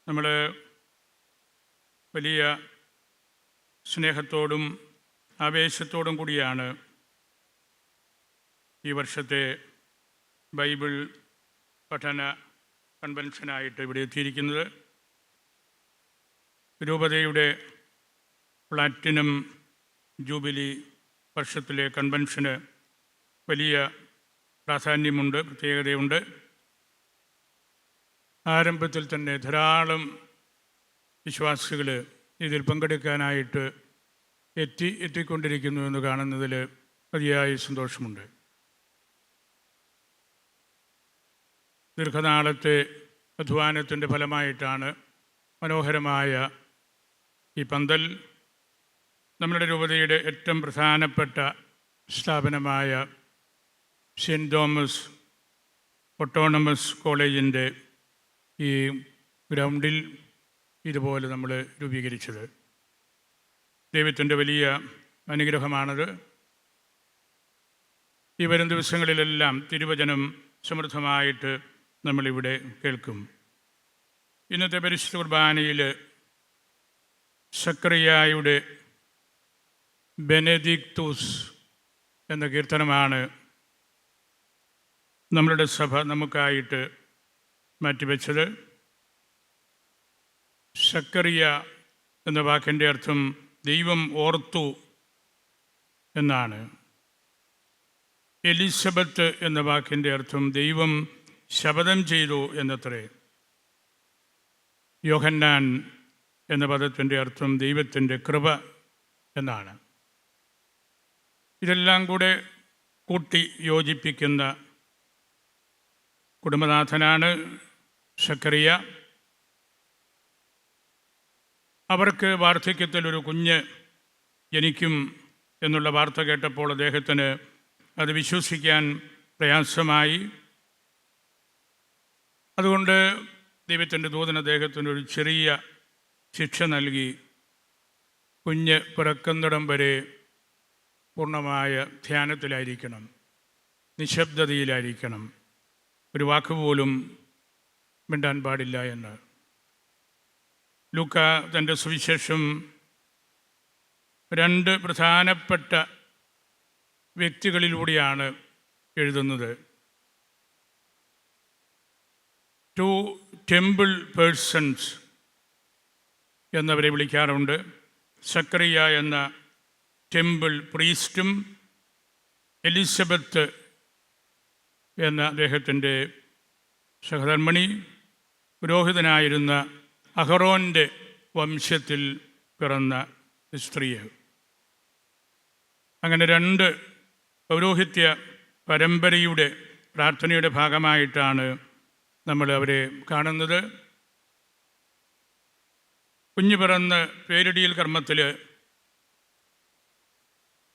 നമ്മൾ വലിയ സ്നേഹത്തോടും ആവേശത്തോടും കൂടിയാണ് ഈ വർഷത്തെ ബൈബിൾ പഠന കൺവെൻഷനായിട്ട് ഇവിടെ എത്തിയിരിക്കുന്നത്. രൂപതയുടെ പ്ലാറ്റിനം ജൂബിലി വർഷത്തിലെ കൺവെൻഷന് വലിയ പ്രാധാന്യമുണ്ട്, പ്രത്യേകതയുണ്ട്. ആരംഭത്തിൽ തന്നെ ധാരാളം വിശ്വാസികൾ ഇതിൽ പങ്കെടുക്കാനായിട്ട് എത്തിക്കൊണ്ടിരിക്കുന്നു എന്ന് കാണുന്നതിൽ അതിയായ സന്തോഷമുണ്ട്. ദീർഘനാളത്തെ അധ്വാനത്തിൻ്റെ ഫലമായിട്ടാണ് മനോഹരമായ ഈ പന്തൽ നമ്മുടെ രൂപതയുടെ ഏറ്റവും പ്രധാനപ്പെട്ട സ്ഥാപനമായ സെൻറ്റ് തോമസ് ഓട്ടോണമസ് കോളേജിൻ്റെ ഈ ഗ്രൗണ്ടിൽ ഇതുപോലെ നമ്മൾ രൂപീകരിച്ചത്. ദൈവത്തിൻ്റെ വലിയ അനുഗ്രഹമാണത്. ഈ വരും ദിവസങ്ങളിലെല്ലാം തിരുവചനം സമൃദ്ധമായിട്ട് നമ്മളിവിടെ കേൾക്കും. ഇന്നത്തെ പരിശുദ്ധ കുർബാനയിൽ സക്കറിയായുടെ ബെനഡിക്തൂസ് എന്ന കീർത്തനമാണ് നമ്മളുടെ സഭ നമുക്കായിട്ട് മാറ്റിവെച്ചത്. സക്കറിയ എന്ന വാക്കിൻ്റെ അർത്ഥം ദൈവം ഓർത്തു എന്നാണ്. എലിസബത്ത് എന്ന വാക്കിൻ്റെ അർത്ഥം ദൈവം ശപഥം ചെയ്തു എന്നത്രേ. യോഹന്നാൻ എന്ന പദത്തിൻ്റെ അർത്ഥം ദൈവത്തിൻ്റെ കൃപ എന്നാണ്. ഇതെല്ലാം കൂടെ കൂട്ടി യോജിപ്പിക്കുന്ന കുടുംബനാഥനാണ് സക്കറിയ. അവർക്ക് വാർദ്ധക്യത്തിൽ ഒരു കുഞ്ഞ് ജനിക്കും എന്നുള്ള വാർത്ത കേട്ടപ്പോൾ അദ്ദേഹത്തിന് അത് വിശ്വസിക്കാൻ പ്രയാസമായി. അതുകൊണ്ട് ദൈവത്തിൻ്റെ ദൂതൻ അദ്ദേഹത്തിനൊരു ചെറിയ ശിക്ഷ നൽകി. കുഞ്ഞ് പിറക്കുന്നിടം വരെ പൂർണ്ണമായ ധ്യാനത്തിലായിരിക്കണം, നിശബ്ദതയിലായിരിക്കണം, ഒരു വാക്കുപോലും മിണ്ടാൻ പാടില്ല എന്ന്. ലൂക്ക തൻ്റെ സുവിശേഷം 2 പ്രധാനപ്പെട്ട വ്യക്തികളിലൂടെയാണ് എഴുതുന്നത്. 2 ടെമ്പിൾ പേഴ്സൺസ് എന്നവരെ വിളിക്കാറുണ്ട്. സക്കറിയ എന്ന ടെമ്പിൾ പ്രീസ്റ്റും എലിസബത്ത് എന്ന അദ്ദേഹത്തിൻ്റെ സഹധർമ്മിണി പുരോഹിതനായിരുന്ന അഹറോൻ്റെ വംശത്തിൽ പിറന്ന സ്ത്രീയെ. അങ്ങനെ 2 പൗരോഹിത്യ പരമ്പരയുടെ പ്രാർത്ഥനയുടെ ഭാഗമായിട്ടാണ് നമ്മൾ അവരെ കാണുന്നത്. കുഞ്ഞു പിറന്ന് പേരിടിയിൽ കർമ്മത്തിൽ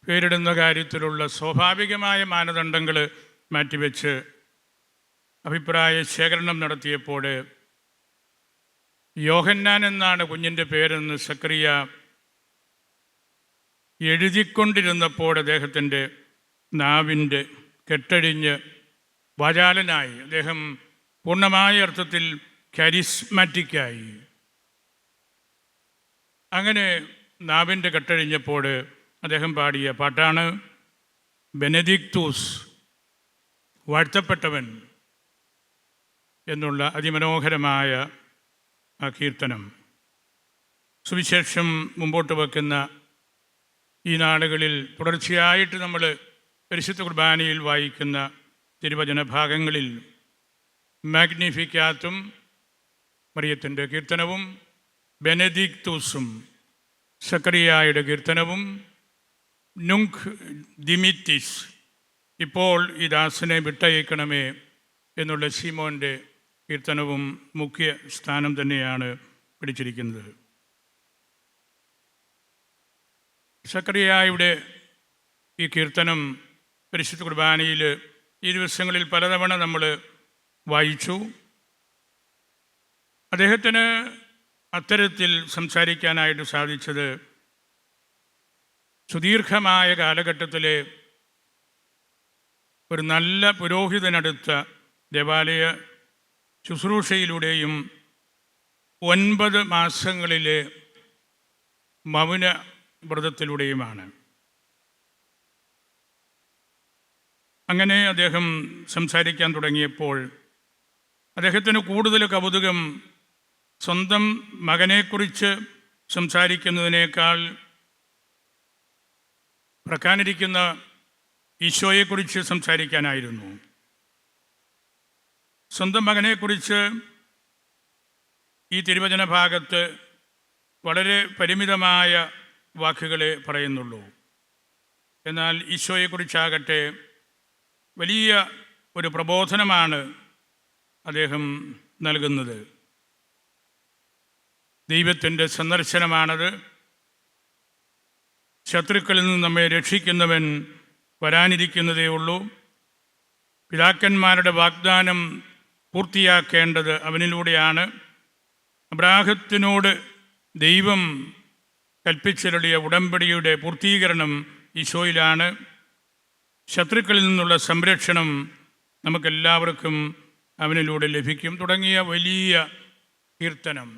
പേരിടുന്ന കാര്യത്തിലുള്ള സ്വാഭാവികമായ മാനദണ്ഡങ്ങൾ മാറ്റിവെച്ച് അഭിപ്രായ ശേഖരണം നടത്തിയപ്പോൾ യോഹന്നാൻ എന്നാണ് കുഞ്ഞിൻ്റെ പേരെന്ന് സക്കറിയ എഴുതിക്കൊണ്ടിരുന്നപ്പോൾ അദ്ദേഹത്തിൻ്റെ നാവിൻ്റെ കെട്ടഴിഞ്ഞ് വാചാലനായി. അദ്ദേഹം പൂർണ്ണമായ അർത്ഥത്തിൽ കരിസ്മാറ്റിക്കായി. അങ്ങനെ നാവിൻ്റെ കെട്ടഴിഞ്ഞപ്പോൾ അദ്ദേഹം പാടിയ പാട്ടാണ് ബെനഡിക്തൂസ്, വാഴ്ത്തപ്പെട്ടവൻ എന്നുള്ള അതിമനോഹരമായ ആ കീർത്തനം. സുവിശേഷം മുമ്പോട്ട് വെക്കുന്ന ഈ നാളുകളിൽ തുടർച്ചയായിട്ട് നമ്മൾ പരിശുദ്ധ കുർബാനയിൽ വായിക്കുന്ന തിരുവചന ഭാഗങ്ങളിൽ മാഗ്നിഫിക്കാത്തും മറിയത്തിൻ്റെ കീർത്തനവും ബെനഡിക്തൂസും സക്കറിയായുടെ കീർത്തനവും നുങ്ക് ദിമിത്തിസ്, ഇപ്പോൾ ഈ ദാസനെ വിട്ടയക്കണമേ എന്നുള്ള ശീമോൻ്റെ കീർത്തനവും മുഖ്യ സ്ഥാനം തന്നെയാണ് പിടിച്ചിരിക്കുന്നത്. സക്കറിയായുടെ ഈ കീർത്തനം പരിശുദ്ധ കുർബാനയിൽ ഈ ദിവസങ്ങളിൽ പലതവണ നമ്മൾ വായിച്ചു. അദ്ദേഹത്തിന് അത്തരത്തിൽ സംസാരിക്കാനായിട്ട് സാധിച്ചത് സുദീർഘമായ കാലഘട്ടത്തിലെ ഒരു നല്ല പുരോഹിതനടുത്ത ദേവാലയ ശുശ്രൂഷയിലൂടെയും 9 മാസങ്ങളിലെ മൗന വ്രതത്തിലൂടെയുമാണ്. അങ്ങനെ അദ്ദേഹം സംസാരിക്കാൻ തുടങ്ങിയപ്പോൾ അദ്ദേഹത്തിന് കൂടുതൽ കൗതുകം സ്വന്തം മകനെക്കുറിച്ച് സംസാരിക്കുന്നതിനേക്കാൾ പ്രക്കാനിരിക്കുന്ന ഈശോയെക്കുറിച്ച് സംസാരിക്കാനായിരുന്നു. സ്വന്തം മകനെക്കുറിച്ച് ഈ തിരുവചന ഭാഗത്ത് വളരെ പരിമിതമായ വാക്കുകളെ പറയുന്നുള്ളൂ. എന്നാൽ ഈശോയെക്കുറിച്ചാകട്ടെ വലിയ ഒരു പ്രബോധനമാണ് അദ്ദേഹം നൽകുന്നത്. ദൈവത്തിൻ്റെ സന്ദർശനമാണത്. ശത്രുക്കളിൽ നിന്ന് നമ്മെ രക്ഷിക്കുന്നവൻ വരാനിരിക്കുന്നതേ ഉള്ളൂ. പിതാക്കന്മാരുടെ വാഗ്ദാനം പൂർത്തിയാക്കേണ്ടത് അവനിലൂടെയാണ്. അബ്രാഹത്തിനോട് ദൈവം കൽപ്പിച്ചരുളിയ ഉടമ്പടിയുടെ പൂർത്തീകരണം ഈശോയിലാണ്. ശത്രുക്കളിൽ നിന്നുള്ള സംരക്ഷണം നമുക്കെല്ലാവർക്കും അവനിലൂടെ ലഭിക്കും തുടങ്ങിയ വലിയ കീർത്തനം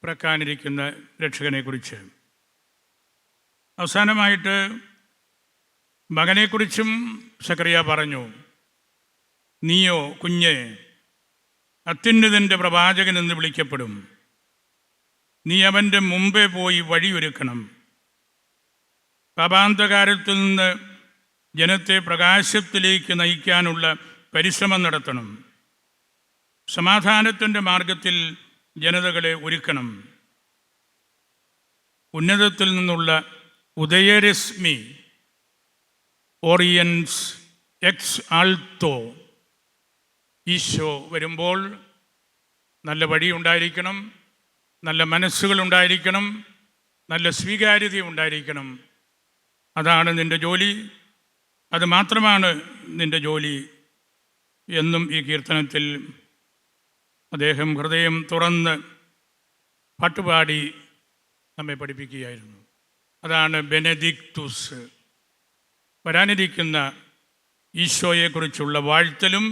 പിറക്കാനിരിക്കുന്ന രക്ഷകനെക്കുറിച്ച്. അവസാനമായിട്ട് മകനെക്കുറിച്ചും സക്കറിയ പറഞ്ഞു, നീയോ കുഞ്ഞെ അത്യുന്നതൻ്റെ പ്രവാചകൻ എന്ന് വിളിക്കപ്പെടും. നീ അവൻ്റെ മുമ്പേ പോയി വഴിയൊരുക്കണം. പാപാന്തകാരത്തിൽ നിന്ന് ജനത്തെ പ്രകാശത്തിലേക്ക് നയിക്കാനുള്ള പരിശ്രമം നടത്തണം. സമാധാനത്തിൻ്റെ മാർഗത്തിൽ ജനതകളെ ഒരുക്കണം. ഉന്നതത്തിൽ നിന്നുള്ള ഉദയരശ്മി ഓറിയൻസ് എക്സ് ആൾത്തോ ഈശോ വരുമ്പോൾ നല്ല വഴിയുണ്ടായിരിക്കണം, നല്ല മനസ്സുകളുണ്ടായിരിക്കണം, നല്ല സ്വീകാര്യത ഉണ്ടായിരിക്കണം. അതാണ് നിൻ്റെ ജോലി, അത് മാത്രമാണ് നിൻ്റെ ജോലി എന്നും ഈ കീർത്തനത്തിൽ അദ്ദേഹം ഹൃദയം തുറന്ന് പാട്ടുപാടി നമ്മെ പഠിപ്പിക്കുകയായിരുന്നു. അതാണ് ബെനഡിക്തുസ്, വരാനിരിക്കുന്ന ഈശോയെക്കുറിച്ചുള്ള വാഴ്ത്തലും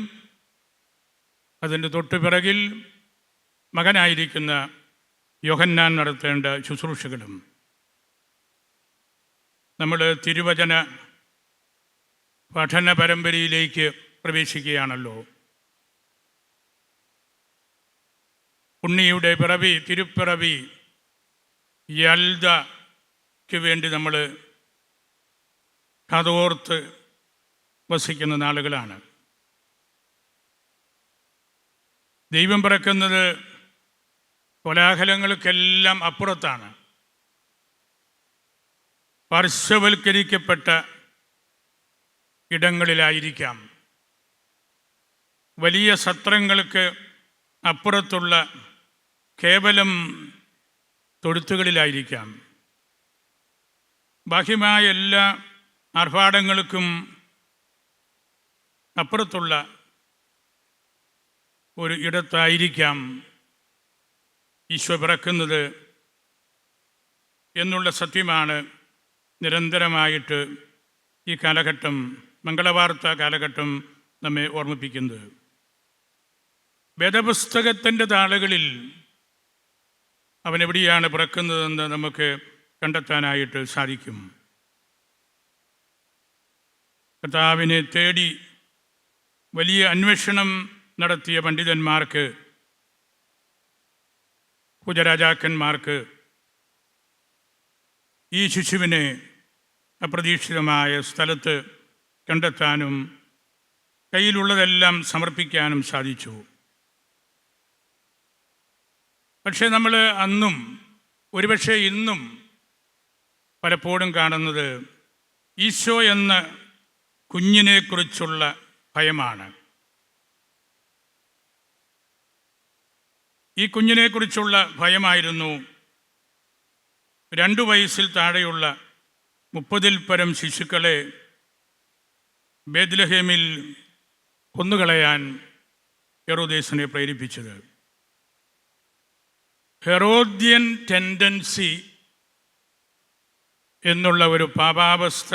അതിൻ്റെ തൊട്ടുപിറകിൽ മകനായിരിക്കുന്ന യോഹന്നാൻ നടത്തേണ്ട ശുശ്രൂഷകളും. നമ്മൾ തിരുവചന പഠന പരമ്പരയിലേക്ക് പ്രവേശിക്കുകയാണല്ലോ. ഉണ്ണിയുടെ പിറവി, തിരുപ്പിറവി, യൽദയ്ക്ക് വേണ്ടി നമ്മൾ കാതോർത്ത് വസിക്കുന്ന നാളുകളാണ്. ദൈവം പിറക്കുന്നത് കോലാഹലങ്ങൾക്കെല്ലാം അപ്പുറത്താണ്. പാർശ്വവൽക്കരിക്കപ്പെട്ട ഇടങ്ങളിലായിരിക്കാം, വലിയ സത്രങ്ങൾക്ക് അപ്പുറത്തുള്ള കേവലം തൊഴുത്തുകളിലായിരിക്കാം. ബാഹ്യമായ എല്ലാ ആർഭാടങ്ങൾക്കും അപ്പുറത്തുള്ള ഒരു ഇടത്തായിരിക്കാം ഈശോ പിറക്കുന്നത് എന്നുള്ള സത്യമാണ് നിരന്തരമായിട്ട് ഈ കാലഘട്ടം, മംഗളവാർത്ത കാലഘട്ടം നമ്മെ ഓർമ്മിപ്പിക്കുന്നത്. വേദപുസ്തകത്തിൻ്റെ താളുകളിൽ അവനെവിടെയാണ് പിറക്കുന്നതെന്ന് നമുക്ക് കണ്ടെത്താനായിട്ട് സാധിക്കും. കർത്താവിനെ തേടി വലിയ അന്വേഷണം നടത്തിയ പണ്ഡിതന്മാർക്ക്, പൂജരാജാക്കന്മാർക്ക് ഈ ശിശുവിനെ അപ്രതീക്ഷിതമായ സ്ഥലത്ത് കണ്ടെത്താനും കയ്യിലുള്ളതെല്ലാം സമർപ്പിക്കാനും സാധിച്ചു. പക്ഷേ നമ്മൾ അന്നും ഒരുപക്ഷെ ഇന്നും പലപ്പോഴും കാണുന്നത് ഈശോ എന്ന കുഞ്ഞിനെക്കുറിച്ചുള്ള ഭയമാണ്. ഈ കുഞ്ഞിനെക്കുറിച്ചുള്ള ഭയമായിരുന്നു 2 വയസ്സിൽ താഴെയുള്ള 30-ൽ പരം ശിശുക്കളെ ബേത്ലഹേമിൽ കൊന്നുകളയാൻ ഹെറോദേസിനെ പ്രേരിപ്പിച്ചത്. ഹെറോദ്യൻ ടെൻഡൻസി എന്നുള്ള ഒരു പാപാവസ്ഥ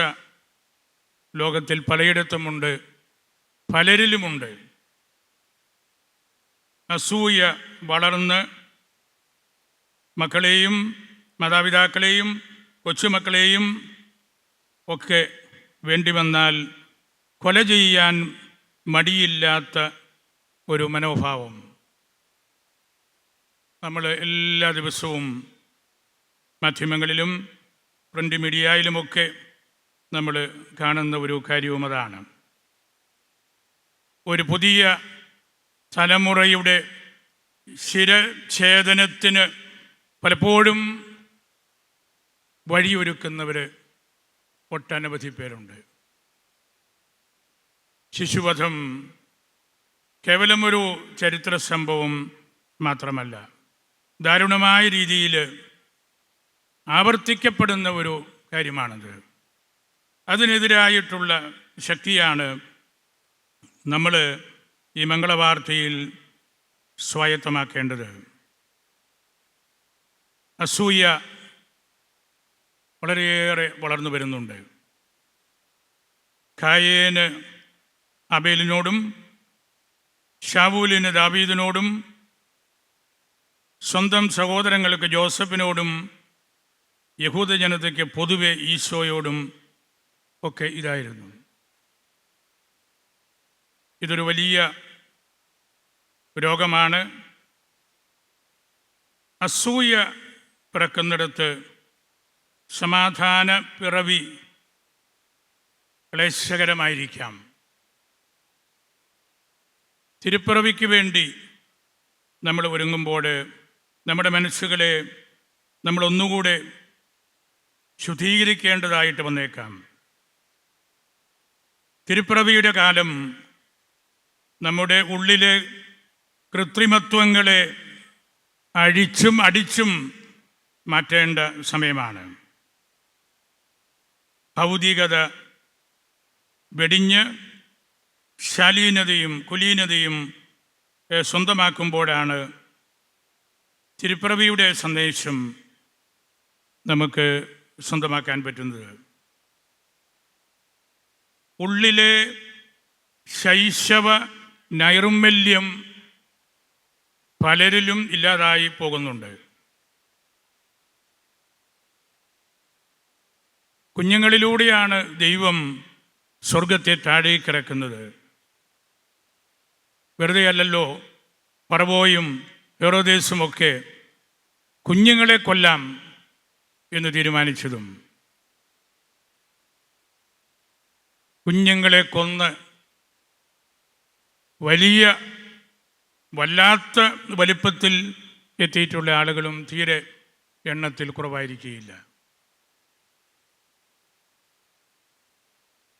ലോകത്തിൽ പലയിടത്തുമുണ്ട്, പലരിലുമുണ്ട്. അസൂയ വളർന്ന് മക്കളെയും മാതാപിതാക്കളെയും കൊച്ചുമക്കളെയും ഒക്കെ വേണ്ടി വന്നാൽ കൊല ചെയ്യാൻ മടിയില്ലാത്ത ഒരു മനോഭാവം നമ്മൾ എല്ലാ ദിവസവും മാധ്യമങ്ങളിലും പ്രിൻ്റ് മീഡിയയിലുമൊക്കെ നമ്മൾ കാണുന്ന ഒരു കാര്യവും അതാണ്. ഒരു പുതിയ തലമുറയുടെ ശിരഛേദനത്തിന് പലപ്പോഴും വഴിയൊരുക്കുന്നവർ ഒട്ടനവധി പേരുണ്ട്. ശിശുവധം കേവലം ഒരു ചരിത്ര സംഭവം മാത്രമല്ല, ദാരുണമായ രീതിയിൽ ആവർത്തിക്കപ്പെടുന്ന ഒരു കാര്യമാണത്. അതിനെതിരായിട്ടുള്ള ശക്തിയാണ് നമ്മൾ ഈ മംഗളവാർത്തയിൽ സ്വായത്തമാക്കേണ്ടത്. അസൂയ വളരെയേറെ വളർന്നു വരുന്നുണ്ട്. കായേന് അബേലിനോടും ശാവൂലിന് ദാവീദിനോടും സ്വന്തം സഹോദരങ്ങൾക്ക് ജോസഫിനോടും യഹൂദ ജനതയ്ക്ക് പൊതുവെ ഈശോയോടും ഒക്കെ ഇതായിരുന്നു. ഇതൊരു വലിയ രോഗമാണ്. അസൂയ പിറക്കുന്നിടത്ത് സമാധാന പിറവി ക്ലേശകരമായിരിക്കാം. തിരുപ്പിറവിക്ക് വേണ്ടി നമ്മൾ ഒരുങ്ങുമ്പോൾ നമ്മുടെ മനസ്സുകളെ നമ്മൾ ഒന്നുകൂടെ ശുദ്ധീകരിക്കേണ്ടതായിട്ട് വന്നേക്കാം. തിരുപ്പിറവിയുടെ കാലം നമ്മുടെ ഉള്ളിലെ കൃത്രിമത്വങ്ങളെ അഴിച്ചും അടിച്ചും മാറ്റേണ്ട സമയമാണ്. ഭൗതികത വെടിഞ്ഞ് ശാലീനതയും കുലീനതയും സ്വന്തമാക്കുമ്പോഴാണ് തിരുപ്പിറവിയുടെ സന്ദേശം നമുക്ക് സ്വന്തമാക്കാൻ പറ്റുന്നത്. ഉള്ളിലെ ശൈശവ നൈർമല്യം പലരിലും ഇല്ലാതായി പോകുന്നുണ്ട്. കുഞ്ഞുങ്ങളിലൂടെയാണ് ദൈവം സ്വർഗത്തെ താഴേക്കിറക്കുന്നത്. വെറുതെ അല്ലല്ലോ ഫറവോയും ഹെറോദേസുമൊക്കെ കുഞ്ഞുങ്ങളെ കൊല്ലാം എന്ന് തീരുമാനിച്ചതും. കുഞ്ഞുങ്ങളെ കൊന്ന് വല്ലാത്ത വലിപ്പത്തിൽ എത്തിയിട്ടുള്ള ആളുകളും തീരെ എണ്ണത്തിൽ കുറവായിരിക്കുകയില്ല.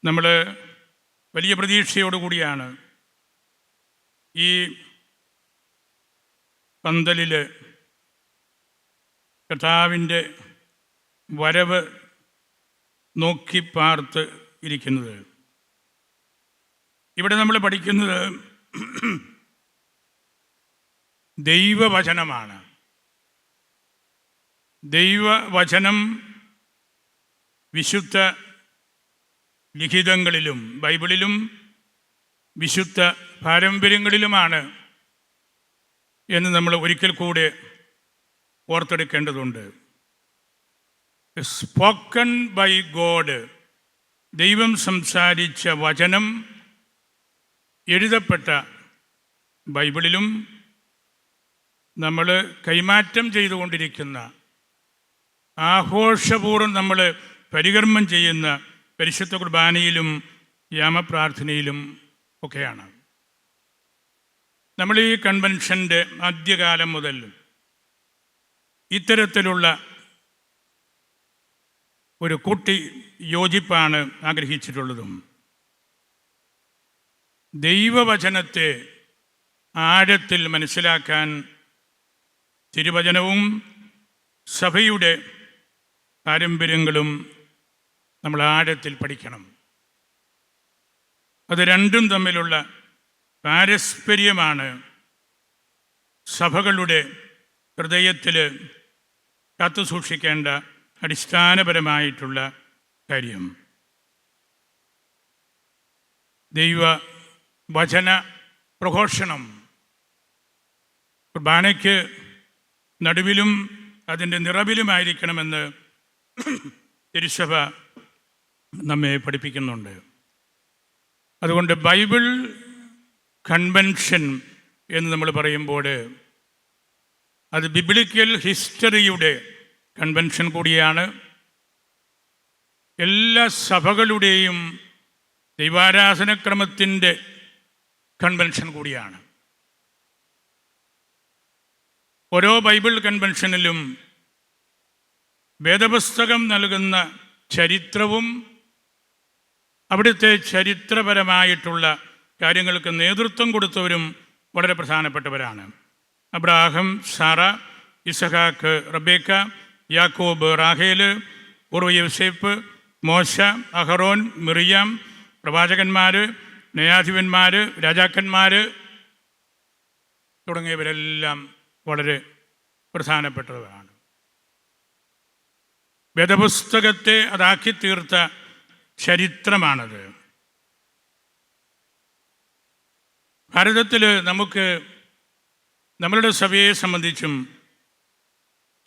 നമ്മൾ വലിയ പ്രതീക്ഷയോടുകൂടിയാണ് ഈ പന്തലിൽ കർത്താവിൻ്റെ വരവ് നോക്കി പാർത്ത് ഇരിക്കുന്നത്. ഇവിടെ നമ്മൾ പഠിക്കുന്നത് ദൈവവചനമാണ്. ദൈവവചനം വിശുദ്ധ ലിഖിതങ്ങളിലും ബൈബിളിലും വിശുദ്ധ പാരമ്പര്യങ്ങളിലുമാണ് എന്ന് നമ്മൾ ഒരിക്കൽ കൂടെ ഓർത്തെടുക്കേണ്ടതുണ്ട്. സ്പോക്കൺ ബൈ ഗോഡ്, ദൈവം സംസാരിച്ച വചനം എഴുതപ്പെട്ട ബൈബിളിലും നമ്മൾ കൈമാറ്റം ചെയ്തുകൊണ്ടിരിക്കുന്ന ആഘോഷപൂർവ്വം നമ്മൾ പരികർമ്മം ചെയ്യുന്ന പരിശുദ്ധ കുർബാനയിലും യാമപ്രാർത്ഥനയിലും ഒക്കെയാണ്. നമ്മൾ ഈ കൺവെൻഷൻ്റെ ആദ്യകാലം മുതൽ ഇത്തരത്തിലുള്ള ഒരു കൂട്ടി യോജിപ്പാണ് ആഗ്രഹിച്ചിട്ടുള്ളതും. ദൈവവചനത്തെ ആഴത്തിൽ മനസ്സിലാക്കാൻ തിരുവചനവും സഭയുടെ പാരമ്പര്യങ്ങളും നമ്മൾ ആഴത്തിൽ പഠിക്കണം. അത് രണ്ടും തമ്മിലുള്ള പാരസ്പര്യമാണ് സഭകളുടെ ഹൃദയത്തിൽ കാത്തുസൂക്ഷിക്കേണ്ട അടിസ്ഥാനപരമായിട്ടുള്ള കാര്യം. ദൈവവചന പ്രഘോഷണം കുർബാനയ്ക്ക് നടുവിലും അതിൻ്റെ നിറവിലുമായിരിക്കണമെന്ന് തിരുസഭ നമ്മെ പഠിപ്പിക്കുന്നുണ്ട്. അതുകൊണ്ട് ബൈബിൾ കൺവെൻഷൻ എന്ന് നമ്മൾ പറയുമ്പോൾ അത് ബിബ്ലിക്കൽ ഹിസ്റ്ററിയുടെ കൺവെൻഷൻ കൂടിയാണ്. എല്ലാ സഭകളുടെയും ദൈവാരാധനക്രമത്തിൻ്റെ കൺവെൻഷൻ കൂടിയാണ്. ഓരോ ബൈബിൾ കൺവെൻഷനിലും വേദപുസ്തകം നൽകുന്ന ചരിത്രവും അവിടുത്തെ ചരിത്രപരമായിട്ടുള്ള കാര്യങ്ങൾക്ക് നേതൃത്വം കൊടുത്തവരും വളരെ പ്രധാനപ്പെട്ടവരാണ്. അബ്രാഹം, സാറ, ഇസഹാക്ക്, റബേക്ക, യാക്കോബ്, റാഹേല്, പൂർവ്വ യോസേപ്പ്, മോശ, അഹറോൻ, മിറിയാം, പ്രവാചകന്മാർ, ന്യായാധിപന്മാർ, രാജാക്കന്മാർ തുടങ്ങിയവരെല്ലാം വളരെ പ്രധാനപ്പെട്ടവരാണ്. വേദപുസ്തകത്തെ അതാക്കി തീർത്ത ചരിത്രമാണത്. ഭാരതത്തിൽ നമുക്ക് നമ്മളുടെ സഭയെ സംബന്ധിച്ചും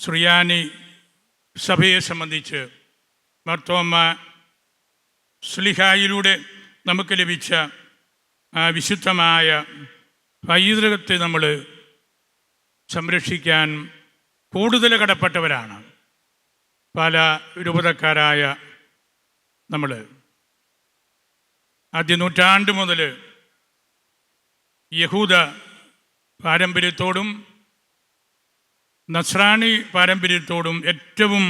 സുറിയാനി സഭയെ സംബന്ധിച്ച് മാർത്തോമ്മ ശ്ലീഹായിലൂടെ നമുക്ക് ലഭിച്ച ആ വിശുദ്ധമായ പൈതൃകത്തെ നമ്മൾ സംരക്ഷിക്കാൻ കൂടുതൽ കടപ്പെട്ടവരാണ് പല രൂപതക്കാരായ നമ്മൾ. ആദ്യ നൂറ്റാണ്ട് മുതൽ യഹൂദ പാരമ്പര്യത്തോടും നസ്രാണി പാരമ്പര്യത്തോടും ഏറ്റവും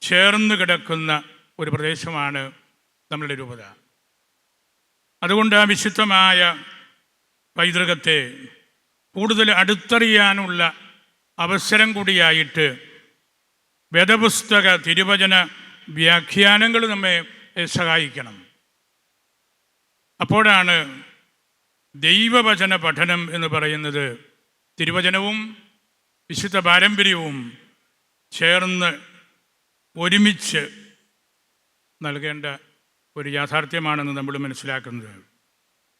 ചേർന്ന് കിടക്കുന്ന ഒരു പ്രദേശമാണ് നമ്മളുടെ രൂപത. അതുകൊണ്ട് ആ വിശുദ്ധമായ പൈതൃകത്തെ കൂടുതൽ അടുത്തറിയാനുള്ള അവസരം കൂടിയായിട്ട് വേദപുസ്തക തിരുവചന വ്യാഖ്യാനങ്ങൾ നമ്മെ സഹായിക്കണം. അപ്പോഴാണ് ദൈവവചന പഠനം എന്ന് പറയുന്നത് തിരുവചനവും വിശുദ്ധ പാരമ്പര്യവും ചേർന്ന് ഒരുമിച്ച് നൽകേണ്ട ഒരു യാഥാർത്ഥ്യമാണെന്ന് നമ്മൾ മനസ്സിലാക്കുന്നത്.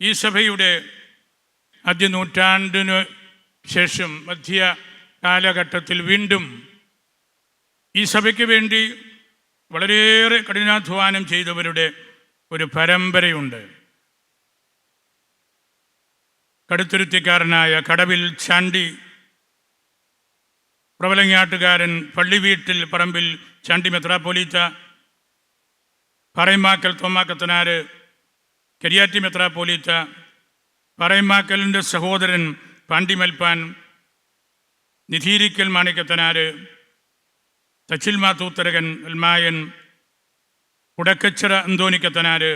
ഈ സഭയുടെ ആദ്യ നൂറ്റാണ്ടിന് ശേഷം മധ്യ കാലഘട്ടത്തിൽ വീണ്ടും ഈ സഭയ്ക്ക് വേണ്ടി വളരെയേറെ കഠിനാധ്വാനം ചെയ്തവരുടെ ഒരു പരമ്പരയുണ്ട്. കടുത്തുരുത്തിക്കാരനായ കടവിൽ ചാണ്ടി, പ്രബലങ്ങാട്ടുകാരൻ പള്ളിവീട്ടിൽ പറമ്പിൽ ചാണ്ടി മെത്രാപ്പോലീത്ത, പറയമാക്കൽ തോമാക്കത്തനാര്, കരിയാറ്റി മെത്രാപ്പോലീത്ത, പറയമാക്കലിൻ്റെ സഹോദരൻ പാണ്ടിമൽപ്പാൻ, നിധീരിക്കൽ മാണിക്കത്തനാര്, തച്ചിൽ മാത്തൂത്തരകൻ അൽമായൻ, കുടക്കച്ചിറ അന്തോണിക്കത്തനാര്,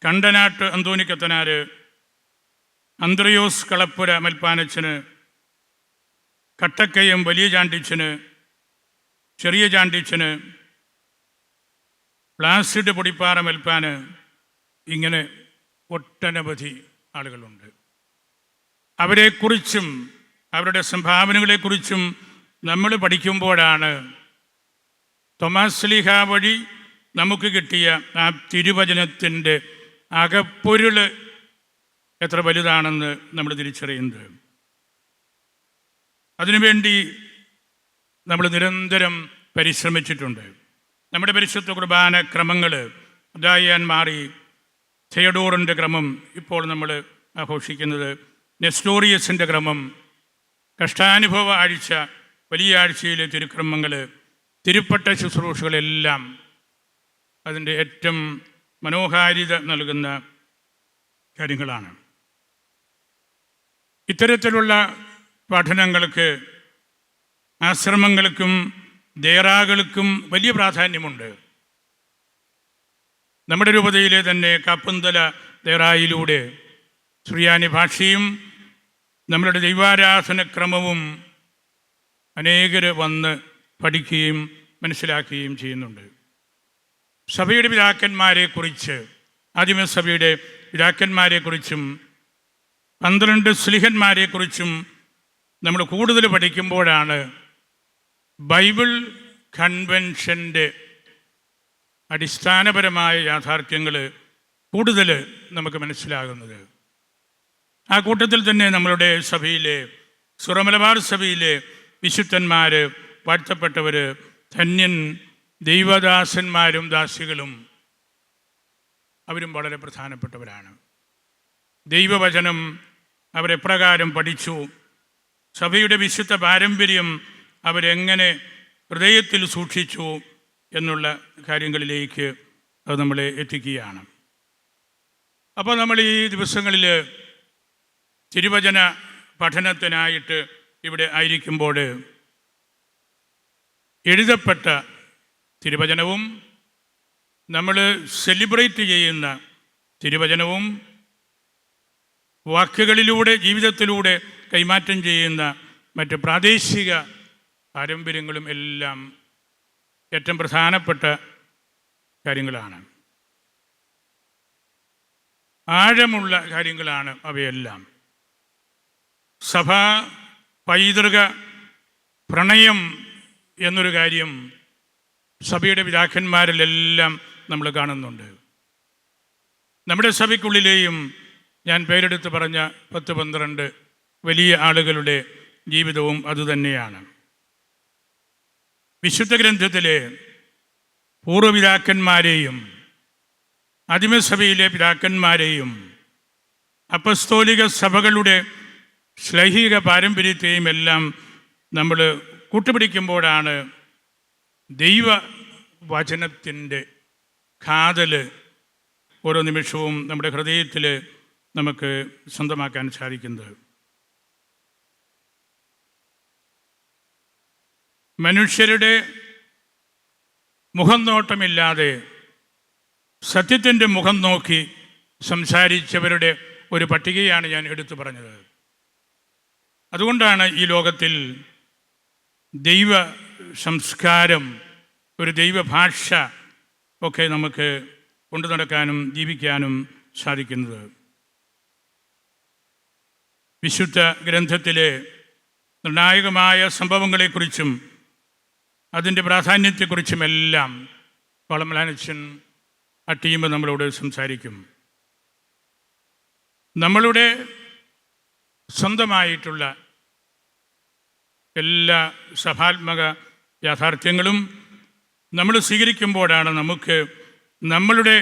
കണ്ടനാട്ട് അന്തോണിക്കത്തനാര്, അന്ത്രയോസ് കളപ്പുര മൽപ്പാനച്ചന്, കട്ടക്കയം വലിയ ചാണ്ടിച്ചന്, ചെറിയ ചാണ്ടിച്ചന്, പ്ലാസിഡ് പൊടിപ്പാറ മൽപ്പാന്, ഇങ്ങനെ ഒട്ടനവധി ആളുകളുണ്ട്. അവരെക്കുറിച്ചും അവരുടെ സംഭാവനകളെക്കുറിച്ചും നമ്മൾ പഠിക്കുമ്പോഴാണ് തോമാസ് ശ്ലീഹ വഴി നമുക്ക് കിട്ടിയ ആ തിരുവചനത്തിൻ്റെ അകപ്പൊരുൾ എത്ര വലുതാണെന്ന് നമ്മൾ തിരിച്ചറിയുന്നത്. അതിനുവേണ്ടി നമ്മൾ നിരന്തരം പരിശ്രമിച്ചിട്ടുണ്ട്. നമ്മുടെ പരിശുദ്ധ കുർബാന ക്രമങ്ങൾ അതായാൻ മാറി തിയഡോറിൻ്റെ ക്രമം ഇപ്പോൾ നമ്മൾ ആഘോഷിക്കുന്നത്, നെസ്റ്റോറിയസിൻ്റെ ക്രമം, കഷ്ടാനുഭവ ആഴ്ച, വലിയ ആഴ്ചയിലെ തിരുക്രമങ്ങൾ, തിരുപ്പട്ട ശുശ്രൂഷകളെല്ലാം അതിൻ്റെ ഏറ്റവും മനോഹാരിത നൽകുന്ന കാര്യങ്ങളാണ്. ഇത്തരത്തിലുള്ള പഠനങ്ങൾക്ക്, ആശ്രമങ്ങൾക്കും ദേറാകൾക്കും വലിയ പ്രാധാന്യമുണ്ട്. നമ്മുടെ രൂപതയിലെ തന്നെ കാപ്പന്തല ദേറായിലൂടെ സുറിയാനി ഭാഷയും നമ്മളുടെ ദൈവാരാധനക്രമവും അനേകർ വന്ന് പഠിക്കുകയും മനസ്സിലാക്കുകയും ചെയ്യുന്നുണ്ട്. സഭയുടെ പിതാക്കന്മാരെക്കുറിച്ച്, ആദിമസഭയുടെ പിതാക്കന്മാരെക്കുറിച്ചും 12 ശ്ലീഹന്മാരെക്കുറിച്ചും നമ്മൾ കൂടുതൽ പഠിക്കുമ്പോഴാണ് ബൈബിൾ കൺവെൻഷൻ്റെ അടിസ്ഥാനപരമായ യാഥാർത്ഥ്യങ്ങൾ കൂടുതൽ നമുക്ക് മനസ്സിലാകുന്നത്. ആ കൂട്ടത്തിൽ തന്നെ നമ്മളുടെ സഭയിലെ സുറമലബാർ സഭയിലെ വിശുദ്ധന്മാർ, വാഴ്ത്തപ്പെട്ടവർ, ധന്യൻ, ദൈവദാസന്മാരും ദാസികളും അവരും വളരെ പ്രധാനപ്പെട്ടവരാണ്. ദൈവവചനം അവരെപ്രകാരം പഠിച്ചു, സഭയുടെ വിശുദ്ധ പാരമ്പര്യം അവരെങ്ങനെ ഹൃദയത്തിൽ സൂക്ഷിച്ചു എന്നുള്ള കാര്യങ്ങളിലേക്ക് അത് നമ്മളെ എത്തിക്കുകയാണ്. അപ്പോൾ നമ്മൾ ഈ ദിവസങ്ങളിൽ തിരുവചന പഠനത്തിനായിട്ട് ഇവിടെ ആയിരിക്കുമ്പോൾ എഴുതപ്പെട്ട തിരുവചനവും നമ്മൾ സെലിബ്രേറ്റ് ചെയ്യുന്ന തിരുവചനവും വാക്കുകളിലൂടെ ജീവിതത്തിലൂടെ കൈമാറ്റം ചെയ്യുന്ന മറ്റ് പ്രാദേശിക പാരമ്പര്യങ്ങളും എല്ലാം ഏറ്റവും പ്രധാനപ്പെട്ട കാര്യങ്ങളാണ്. ആഴമുള്ള കാര്യങ്ങളാണ് അവയെല്ലാം. സഭാ പൈതൃക പ്രണയം എന്നൊരു കാര്യം സഭയുടെ പിതാക്കന്മാരിലെല്ലാം നമ്മൾ കാണുന്നുണ്ട്. നമ്മുടെ സഭയ്ക്കുള്ളിലെയും ഞാൻ പേരെടുത്ത് പറഞ്ഞ 10-12 വലിയ ആളുകളുടെ ജീവിതവും അതുതന്നെയാണ്. വിശുദ്ധ ഗ്രന്ഥത്തിലെ പൂർവ്വപിതാക്കന്മാരെയും ആദിമസഭയിലെ പിതാക്കന്മാരെയും അപ്പസ്തോലിക സഭകളുടെ ശ്ലൈഹിക പാരമ്പര്യത്തെയും എല്ലാം നമ്മൾ കൂട്ടുപിടിക്കുമ്പോഴാണ് ദൈവവചനത്തിൻ്റെ കാതൽ ഓരോ നിമിഷവും നമ്മുടെ ഹൃദയത്തിൽ നമുക്ക് സ്വന്തമാക്കാൻ സാധിക്കുന്നത്. മനുഷ്യരുടെ മുഖം നോട്ടമില്ലാതെ സത്യത്തിൻ്റെ മുഖം നോക്കി സംസാരിച്ചവരുടെ ഒരു പട്ടികയാണ് ഞാൻ എടുത്തു പറഞ്ഞത്. അതുകൊണ്ടാണ് ഈ ലോകത്തിൽ ദൈവ സംസ്കാരം, ഒരു ദൈവഭാഷ ഒക്കെ നമുക്ക് കൊണ്ടു നടക്കാനും ജീവിക്കാനും സാധിക്കുന്നത്. വിശുദ്ധ ഗ്രന്ഥത്തിലെ നിർണായകമായ സംഭവങ്ങളെക്കുറിച്ചും അതിൻ്റെ പ്രാധാന്യത്തെക്കുറിച്ചുമെല്ലാം വളമലാനച്ചൻ ആ ടീം നമ്മളോട് സംസാരിക്കും. നമ്മളുടെ സ്വന്തമായിട്ടുള്ള എല്ലാ സഭാത്മക യാഥാർത്ഥ്യങ്ങളും നമ്മൾ സ്വീകരിക്കുമ്പോഴാണ് നമുക്ക് നമ്മളുടെ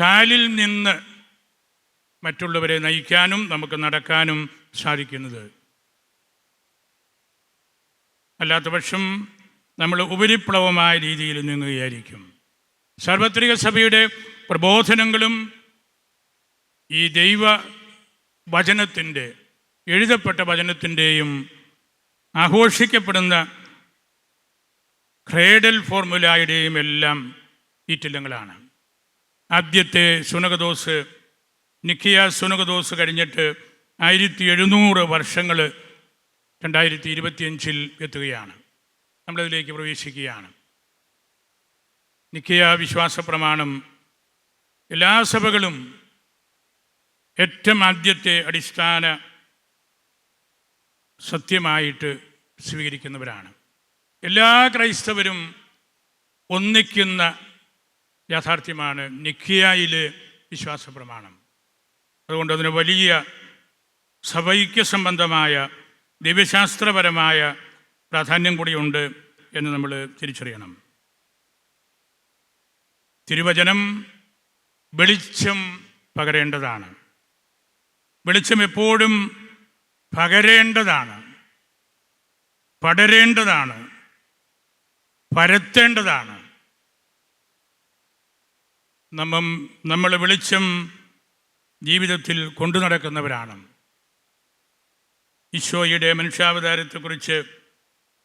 കാലിൽ നിന്ന് മറ്റുള്ളവരെ നയിക്കാനും നമുക്ക് നടക്കാനും സാധിക്കുന്നത്. അല്ലാത്തപക്ഷം നമ്മൾ ഉപരിപ്ലവമായ രീതിയിൽ നീങ്ങുകയായിരിക്കും. സാർവത്രിക സഭയുടെ പ്രബോധനങ്ങളും ഈ ദൈവ വചനത്തിൻ്റെ, എഴുതപ്പെട്ട വചനത്തിൻ്റെയും ആഘോഷിക്കപ്പെടുന്ന ക്രേഡൽ ഫോർമുലയുടെയും എല്ലാം ഈറ്റില്ലങ്ങളാണ്. ആദ്യത്തെ സുനകദോസ്, നിക്കിയ സുനകദോസ് കഴിഞ്ഞിട്ട് 1700 വർഷങ്ങൾ 2025 എത്തുകയാണ്. നമ്മളതിലേക്ക് പ്രവേശിക്കുകയാണ്. നിക്കിയ വിശ്വാസ പ്രമാണം എല്ലാ സഭകളും ഏറ്റവും ആദ്യത്തെ അടിസ്ഥാന സത്യമായിട്ട് സ്വീകരിക്കുന്നവരാണ്. എല്ലാ ക്രൈസ്തവരും ഒന്നിക്കുന്ന യാഥാർത്ഥ്യമാണ് നിക്കിയയിലെ വിശ്വാസ പ്രമാണം. അതുകൊണ്ട് അതിന് വലിയ സഭൈക്യ സംബന്ധമായ ദൈവശാസ്ത്രപരമായ പ്രാധാന്യം കൂടിയുണ്ട് എന്ന് നമ്മൾ തിരിച്ചറിയണം. തിരുവചനം വെളിച്ചം പകരേണ്ടതാണ്. വെളിച്ചം എപ്പോഴും പകരേണ്ടതാണ്, പടരേണ്ടതാണ്, പരത്തേണ്ടതാണ്. നമ്മൾ വെളിച്ചം ജീവിതത്തിൽ കൊണ്ടു നടക്കുന്നവരാണ്. ഈശോയുടെ മനുഷ്യാവതാരത്തെക്കുറിച്ച്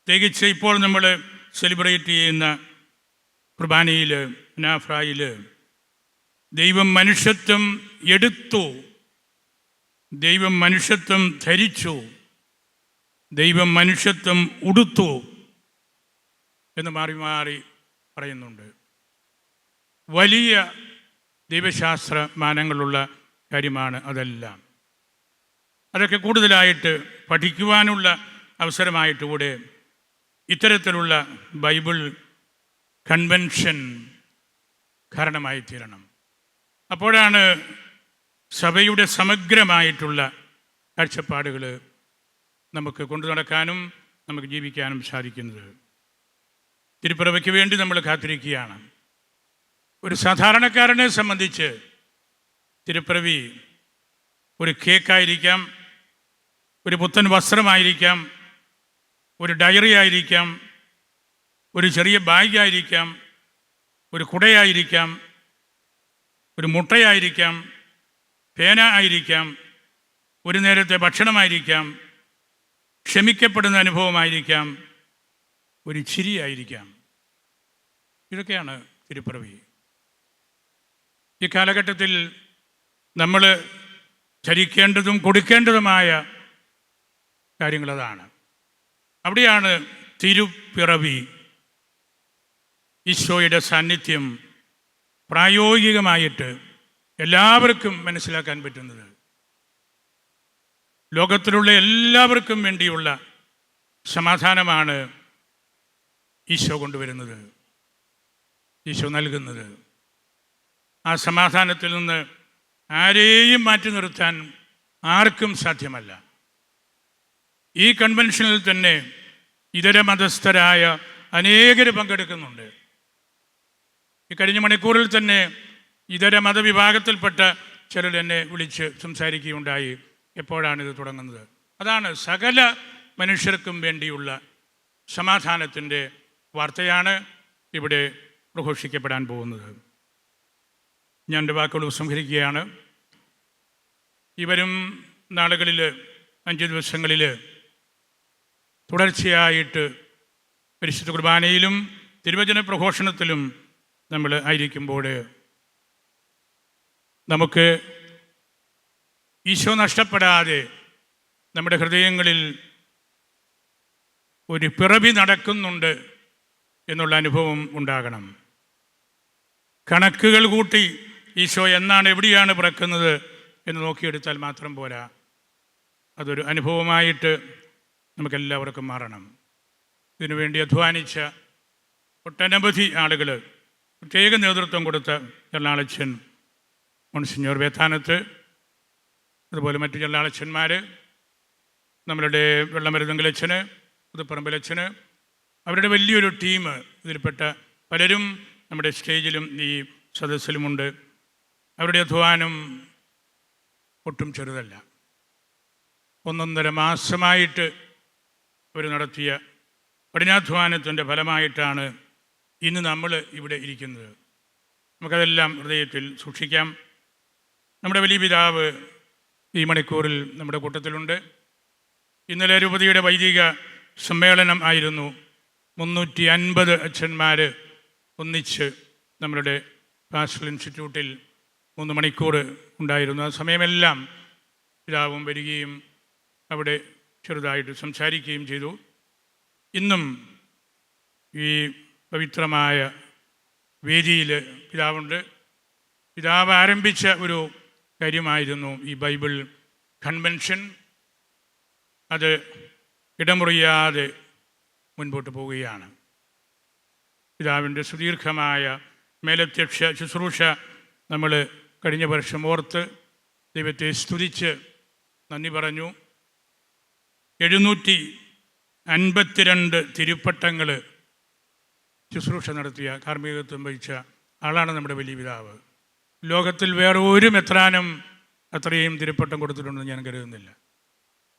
പ്രത്യേകിച്ച് ഇപ്പോൾ നമ്മൾ സെലിബ്രേറ്റ് ചെയ്യുന്ന കുർബാനയിൽ, നാഫ്രായിൽ ദൈവം മനുഷ്യത്വം എടുത്തു, ദൈവം മനുഷ്യത്വം ധരിച്ചു, ദൈവം മനുഷ്യത്വം ഉടുത്തു എന്ന് മാറി മാറി പറയുന്നുണ്ട്. വലിയ ദൈവശാസ്ത്ര മാനങ്ങളുള്ള കാര്യമാണ് അതെല്ലാം. അതൊക്കെ കൂടുതലായിട്ട് പഠിക്കുവാനുള്ള അവസരമായിട്ട് കൂടെ ഇത്തരത്തിലുള്ള ബൈബിൾ കൺവെൻഷൻ കാരണമായി തീരണം. അപ്പോഴാണ് സഭയുടെ സമഗ്രമായിട്ടുള്ള കാഴ്ചപ്പാടുകൾ നമുക്ക് കൊണ്ടു നടക്കാനും നമുക്ക് ജീവിക്കാനും സാധിക്കുന്നത്. തിരുപ്പിറവിക്ക് വേണ്ടി നമ്മൾ കാത്തിരിക്കുകയാണ്. ഒരു സാധാരണക്കാരനെ സംബന്ധിച്ച് തിരുപ്പിറവി ഒരു കേക്കായിരിക്കാം, ഒരു പുത്തൻ വസ്ത്രമായിരിക്കാം, ഒരു ഡയറി ആയിരിക്കാം, ഒരു ചെറിയ ബാഗായിരിക്കാം, ഒരു കുടയായിരിക്കാം, ഒരു മുട്ടയായിരിക്കാം, പേന ആയിരിക്കാം, ഒരു നേരത്തെ ഭക്ഷണമായിരിക്കാം, ക്ഷമിക്കപ്പെടുന്ന അനുഭവമായിരിക്കാം, ഒരു ചിരിയായിരിക്കാം. ഇതൊക്കെയാണ് തിരുപ്പിറവി. ഈ കാലഘട്ടത്തിൽ നമ്മൾ ചരിക്കേണ്ടതും കൊടുക്കേണ്ടതുമായ കാര്യങ്ങളതാണ്. അവിടെയാണ് തിരുപ്പിറവി, ഈശോയുടെ സാന്നിധ്യം പ്രായോഗികമായിട്ട് എല്ലാവർക്കും മനസ്സിലാക്കാൻ പറ്റുന്നത്. ലോകത്തിലുള്ള എല്ലാവർക്കും വേണ്ടിയുള്ള സമാധാനമാണ് ഈശോ കൊണ്ടുവരുന്നത്, ഈശോ നൽകുന്നത്. ആ സമാധാനത്തിൽ നിന്ന് ആരെയും മാറ്റി നിർത്താൻ ആർക്കും സാധ്യമല്ല. ഈ കൺവെൻഷനിൽ തന്നെ ഇതര മതസ്ഥരായ അനേകർ പങ്കെടുക്കുന്നുണ്ട്. ഈ കഴിഞ്ഞ മണിക്കൂറിൽ തന്നെ ഇതര മതവിഭാഗത്തിൽപ്പെട്ട ചിലർ എന്നെ വിളിച്ച് സംസാരിക്കുകയുണ്ടായി. എപ്പോഴാണിത് തുടങ്ങുന്നത്? അതാണ് സകല മനുഷ്യർക്കും വേണ്ടിയുള്ള സമാധാനത്തിൻ്റെ വാർത്തയാണ് ഇവിടെ പ്രഘോഷിക്കപ്പെടാൻ പോകുന്നത്. ഞാൻ എൻ്റെ വാക്കുകൾ ഉപസംഹരിക്കുകയാണ്. ഈ വരും നാളുകളിൽ 5 ദിവസങ്ങളിൽ തുടർച്ചയായിട്ട് പരിശുദ്ധ കുർബാനയിലും തിരുവചന പ്രഘോഷണത്തിലും നമ്മൾ ആയിരിക്കുമ്പോൾ നമുക്ക് ഈശോ നഷ്ടപ്പെടാതെ നമ്മുടെ ഹൃദയങ്ങളിൽ ഒരു പിറവി നടക്കുന്നുണ്ട് എന്നുള്ള അനുഭവം ഉണ്ടാകണം. കണക്കുകൾ കൂട്ടി ഈശോ എന്നാണ് എവിടെയാണ് പിറക്കുന്നത് എന്ന് നോക്കിയെടുത്താൽ മാത്രം പോരാ. അതൊരു അനുഭവമായിട്ട് നമുക്കെല്ലാവർക്കും മാറണം. ഇതിനുവേണ്ടി അധ്വാനിച്ച ഒട്ടനവധി ആളുകൾ, പ്രത്യേക നേതൃത്വം കൊടുത്ത ചെല്ലാളച്ചൻ മോൺസിഞ്ഞോർ വേത്താനത്ത്, അതുപോലെ മറ്റു ചെല്ലാളച്ചന്മാർ, നമ്മളുടെ വെള്ളമരുതങ്കിലച്ഛന്, പുതുപ്പറമ്പിലച്ഛന്, അവരുടെ വലിയൊരു ടീം, ഇതിൽപ്പെട്ട പലരും നമ്മുടെ സ്റ്റേജിലും ഈ സദസ്സിലുമുണ്ട്. അവരുടെ അധ്വാനം ഒട്ടും ചെറുതല്ല. 1.5 മാസമായിട്ട് അവർ നടത്തിയ കഠിനാധ്വാനത്തിൻ്റെ ഫലമായിട്ടാണ് ഇന്ന് നമ്മൾ ഇവിടെ ഇരിക്കുന്നത്. നമുക്കതെല്ലാം ഹൃദയത്തിൽ സൂക്ഷിക്കാം. നമ്മുടെ വലിയ പിതാവ് ഈ മണിക്കൂറിൽ നമ്മുടെ കൂട്ടത്തിലുണ്ട്. ഇന്നലെ രൂപതയുടെ വൈദിക സമ്മേളനം ആയിരുന്നു. 350 അച്ഛന്മാർ ഒന്നിച്ച് നമ്മളുടെ പാസ്റ്ററൽ ഇൻസ്റ്റിറ്റ്യൂട്ടിൽ 3 മണിക്കൂർ ഉണ്ടായിരുന്നു. ആ സമയമെല്ലാം പിതാവും വരികയും അവിടെ ചെറുതായിട്ട് സംസാരിക്കുകയും ചെയ്തു. ഇന്നും ഈ പവിത്രമായ വേദിയിൽ പിതാവുണ്ട്. പിതാവ് ആരംഭിച്ച ഒരു കാര്യമായിരുന്നു ഈ ബൈബിൾ കൺവെൻഷൻ. അത് ഇടമുറിയാതെ മുൻപോട്ട് പോവുകയാണ്. പിതാവിൻ്റെ സുദീർഘമായ മേലധ്യക്ഷ ശുശ്രൂഷ നമ്മൾ കഴിഞ്ഞ വർഷം ഓർത്ത് ദൈവത്തെ സ്തുതിച്ച് നന്ദി പറഞ്ഞു. 752 തിരുപ്പട്ടങ്ങൾ ശുശ്രൂഷ നടത്തിയ കാർമ്മികത്വം വഹിച്ച ആളാണ് നമ്മുടെ വലിയ പിതാവ്. ലോകത്തിൽ വേറെ ഒരു മെത്രാനും അത്രയും തിരുപ്പട്ടം കൊടുത്തിട്ടുണ്ടെന്ന് ഞാൻ കരുതുന്നില്ല,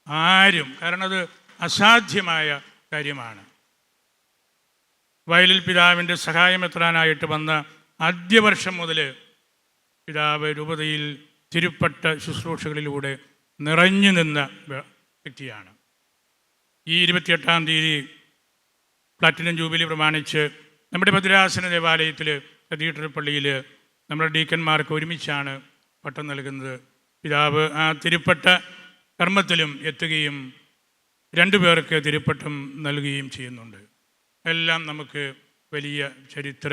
ആരും. കാരണം അത് അസാധ്യമായ കാര്യമാണ്. വയലിൽ പിതാവിൻ്റെ സഹായമെത്രാനായിട്ട് വന്ന ആദ്യ വർഷം മുതൽ പിതാവ് രൂപതയിൽ തിരുപ്പട്ട ശുശ്രൂഷകളിലൂടെ നിറഞ്ഞു നിന്ന വ്യക്തിയാണ്. ഈ 28-ാം തീയതി പ്ലാറ്റിനം ജൂബിലി പ്രമാണിച്ച് നമ്മുടെ ഭദ്രാസന ദേവാലയത്തിൽ കത്തീഡ്രൽ പള്ളിയിൽ നമ്മുടെ ഡീക്കന്മാർക്ക് ഒരുമിച്ചാണ് പട്ടം നൽകുന്നത്. പിതാവ് ആ തിരുപ്പട്ട കർമ്മത്തിലും എത്തുകയും 2 പേർക്ക് തിരുപ്പട്ടം നൽകുകയും ചെയ്യുന്നുണ്ട്. എല്ലാം നമുക്ക് വലിയ ചരിത്ര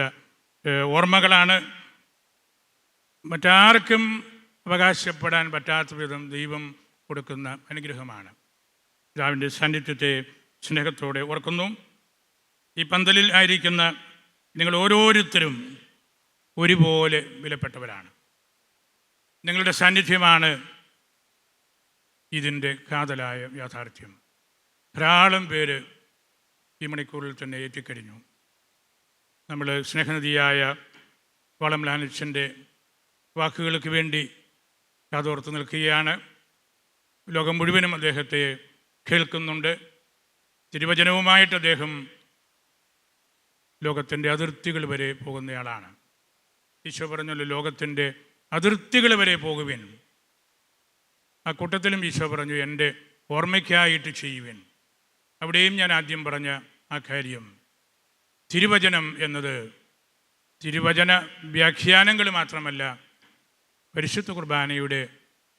ഓർമ്മകളാണ്. മറ്റാർക്കും അവകാശപ്പെടാൻ പറ്റാത്ത വിധം ദൈവം കൊടുക്കുന്ന അനുഗ്രഹമാണ്. പിതാവിൻ്റെ സാന്നിധ്യത്തെ സ്നേഹത്തോടെ ഓർക്കുന്നു. ഈ പന്തലിൽ ആയിരിക്കുന്ന നിങ്ങൾ ഓരോരുത്തരും ഒരുപോലെ വിലപ്പെട്ടവരാണ്. നിങ്ങളുടെ സാന്നിധ്യമാണ് ഇതിൻ്റെ കാതലായ യാഥാർത്ഥ്യം. ധാരാളം പേര് ഈ മണിക്കൂറിൽ തന്നെ എത്തിക്കഴിഞ്ഞു. നമ്മൾ സ്നേഹനിധിയായ വളം ലാനിച്ചൻ്റെ വാക്കുകൾക്ക് വേണ്ടി കാതോർത്ത് നിൽക്കുകയാണ്. ലോകം മുഴുവനും അദ്ദേഹത്തെ കേൾക്കുന്നുണ്ട്. തിരുവചനവുമായിട്ട് അദ്ദേഹം ലോകത്തിൻ്റെ അതിർത്തികൾ വരെ പോകുന്നയാളാണ്. ഈശോ പറഞ്ഞല്ലോ, ലോകത്തിൻ്റെ അതിർത്തികൾ വരെ പോകുവിൻ. ആ കൂട്ടത്തിലും ഈശോ പറഞ്ഞു, എൻ്റെ ഓർമ്മയ്ക്കായിട്ട് ചെയ്യുവിൻ. അവിടെയും ഞാൻ ആദ്യം പറഞ്ഞ ആ കാര്യം, തിരുവചനം എന്നത് തിരുവചന വ്യാഖ്യാനങ്ങൾ മാത്രമല്ല, പരിശുദ്ധ കുർബാനയുടെ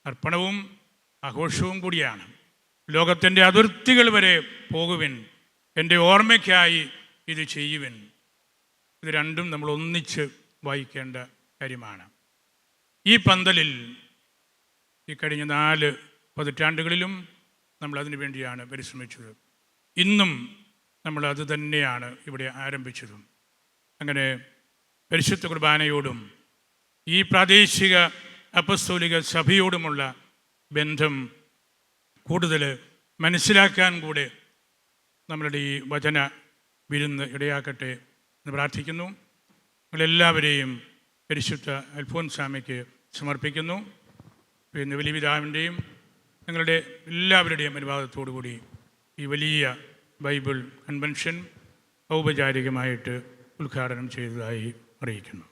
അർപ്പണവും ആഘോഷവും കൂടിയാണ്. ലോകത്തിൻ്റെ അതിർത്തികൾ വരെ പോകുവിൻ, എൻ്റെ ഓർമ്മയ്ക്കായി ഇത് ചെയ്യുവിൻ. ഇത് രണ്ടും നമ്മൾ ഒന്നിച്ച് വായിക്കേണ്ട കാര്യമാണ്. ഈ പന്തലിൽ ഈ കഴിഞ്ഞ 4 പതിറ്റാണ്ടുകളിലും നമ്മൾ അതിനു വേണ്ടിയാണ് പരിശ്രമിച്ചത്. ഇന്നും നമ്മൾ അത് തന്നെയാണ് ഇവിടെ ആരംഭിച്ചതും. അങ്ങനെ പരിശുദ്ധ കുർബാനയോടും ഈ പ്രാദേശിക അപ്പസ്തോലിക സഭയോടുമുള്ള ബന്ധം കൂടുതൽ മനസ്സിലാക്കാൻ കൂടെ നമ്മളുടെ ഈ വചന വിരുന്ന് ഇടയാക്കട്ടെ എന്ന് പ്രാർത്ഥിക്കുന്നു. നിങ്ങളെല്ലാവരെയും പരിശുദ്ധ അൽഫോൻസാമയ്ക്ക് സമർപ്പിക്കുന്നു. പിന്നെ വലിയ പിതാവിൻ്റെയും നിങ്ങളുടെ എല്ലാവരുടെയും അനുവാദത്തോടു കൂടി ഈ വലിയ ബൈബിൾ കൺവെൻഷൻ ഔപചാരികമായിട്ട് ഉദ്ഘാടനം ചെയ്തതായി അറിയിക്കുന്നു.